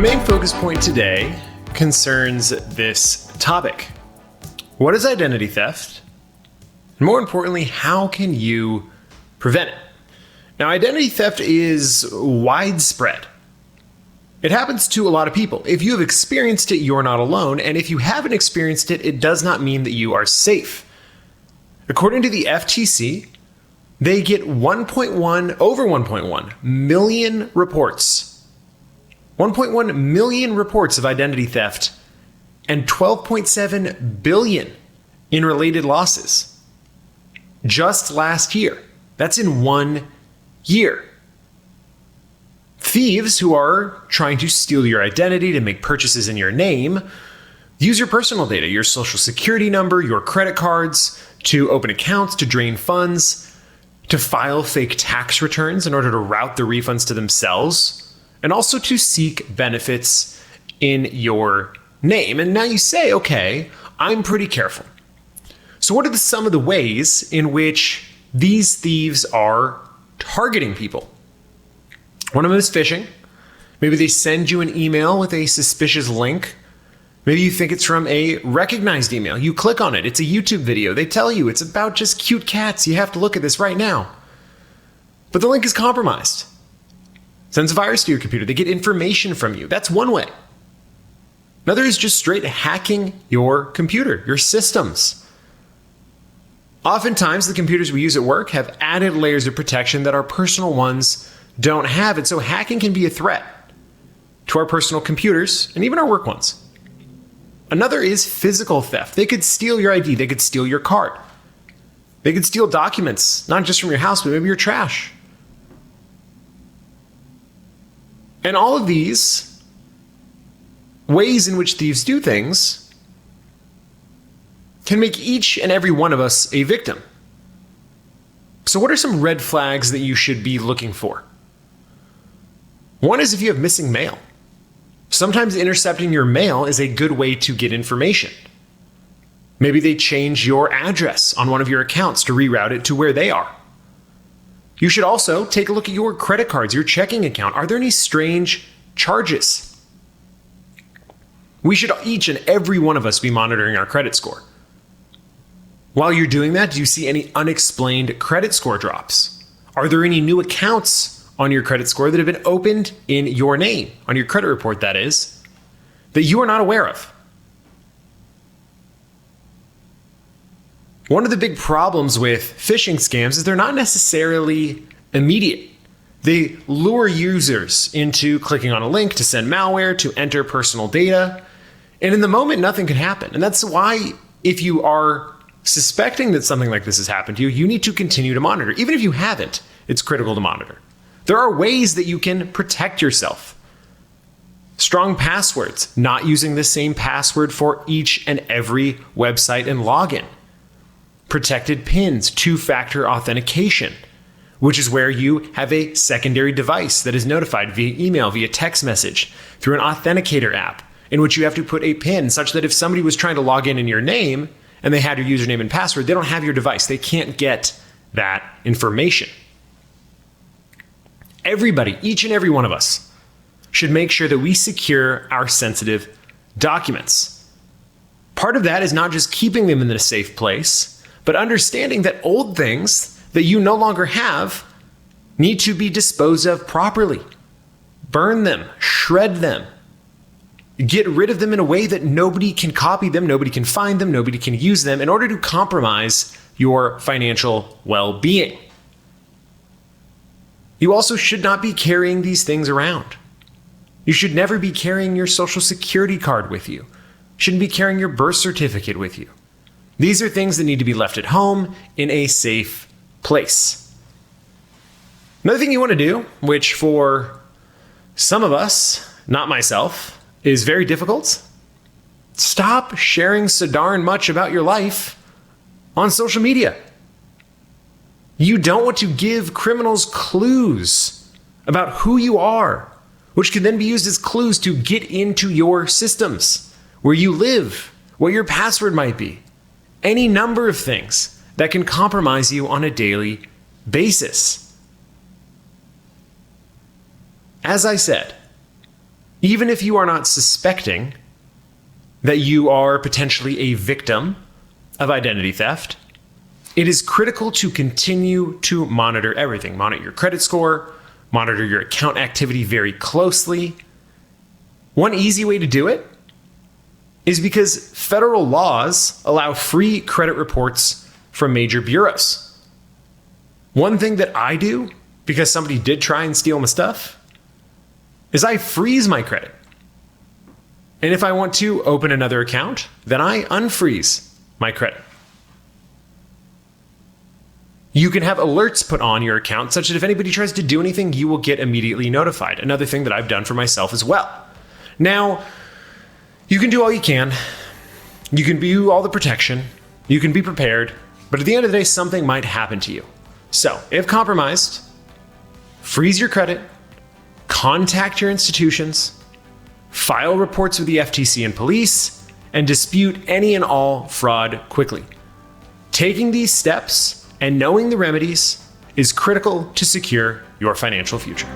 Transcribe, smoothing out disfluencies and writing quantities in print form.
main focus point today concerns this topic. What is identity theft? And more importantly, how can you prevent it? Now, identity theft is widespread. It happens to a lot of people. If you have experienced it, you're not alone. And if you haven't experienced it, it does not mean that you are safe. According to the FTC, they get over 1.1 million reports. 1.1 million reports of identity theft and 12.7 billion in related losses. Just last year. That's in 1 year. Thieves who are trying to steal your identity to make purchases in your name use your personal data, your social security number, your credit cards, to open accounts, to drain funds, to file fake tax returns in order to route the refunds to themselves, and also to seek benefits in your name. And now you say, okay, I'm pretty careful. So what are some of the ways in which these thieves are targeting people? One of them is phishing. Maybe they send you an email with a suspicious link. Maybe you think it's from a recognized email. You click on it. It's a YouTube video. They tell you it's about just cute cats. You have to look at this right now. But the link is compromised. Sends a virus to your computer. They get information from you. That's one way. Another is just straight hacking your computer, your systems. Oftentimes, the computers we use at work have added layers of protection that our personal ones don't have. And so hacking can be a threat to our personal computers and even our work ones. Another is physical theft. They could steal your ID. They could steal your card. They could steal documents, not just from your house, but maybe your trash. And all of these ways in which thieves do things can make each and every one of us a victim. So what are some red flags that you should be looking for? One is if you have missing mail. Sometimes intercepting your mail is a good way to get information. Maybe they change your address on one of your accounts to reroute it to where they are. You should also take a look at your credit cards, your checking account. Are there any strange charges? We should, each and every one of us, be monitoring our credit score. While you're doing that, do you see any unexplained credit score drops? Are there any new accounts on your credit score that have been opened in your name, on your credit report that is, that you are not aware of? One of the big problems with phishing scams is they're not necessarily immediate. They lure users into clicking on a link to send malware, to enter personal data, and in the moment, nothing can happen. And that's why if you are suspecting that something like this has happened to you, you need to continue to monitor. Even if you haven't, it's critical to monitor. There are ways that you can protect yourself. Strong passwords, not using the same password for each and every website and login. Protected PINs, two-factor authentication, which is where you have a secondary device that is notified via email, via text message, through an authenticator app, in which you have to put a PIN such that if somebody was trying to log in your name and they had your username and password, they don't have your device. They can't get that information. Everybody, each and every one of us, should make sure that we secure our sensitive documents. Part of that is not just keeping them in a safe place, but understanding that old things that you no longer have need to be disposed of properly. Burn them, shred them, get rid of them in a way that nobody can copy them, nobody can find them, nobody can use them in order to compromise your financial well-being. You also should not be carrying these things around. You should never be carrying your social security card with you. You shouldn't be carrying your birth certificate with you. These are things that need to be left at home in a safe place. Another thing you want to do, which for some of us, not myself, is very difficult, stop sharing so darn much about your life on social media. You don't want to give criminals clues about who you are, which can then be used as clues to get into your systems, where you live, what your password might be, any number of things that can compromise you on a daily basis. As I said, Even if you are not suspecting that you are potentially a victim of identity theft, it is critical to continue to monitor everything. Monitor your credit score, monitor your account activity very closely. One easy way to do it is because federal laws allow free credit reports from major bureaus. One thing that I do, because somebody did try and steal my stuff, is I freeze my credit. And if I want to open another account, then I unfreeze my credit. You can have alerts put on your account such that if anybody tries to do anything, you will get immediately notified. Another thing that I've done for myself as well. Now, you can do all you can. You can do all the protection. You can be prepared. But at the end of the day, something might happen to you. So, if compromised, freeze your credit, contact your institutions, file reports with the FTC and police, and dispute any and all fraud quickly. Taking these steps and knowing the remedies is critical to secure your financial future.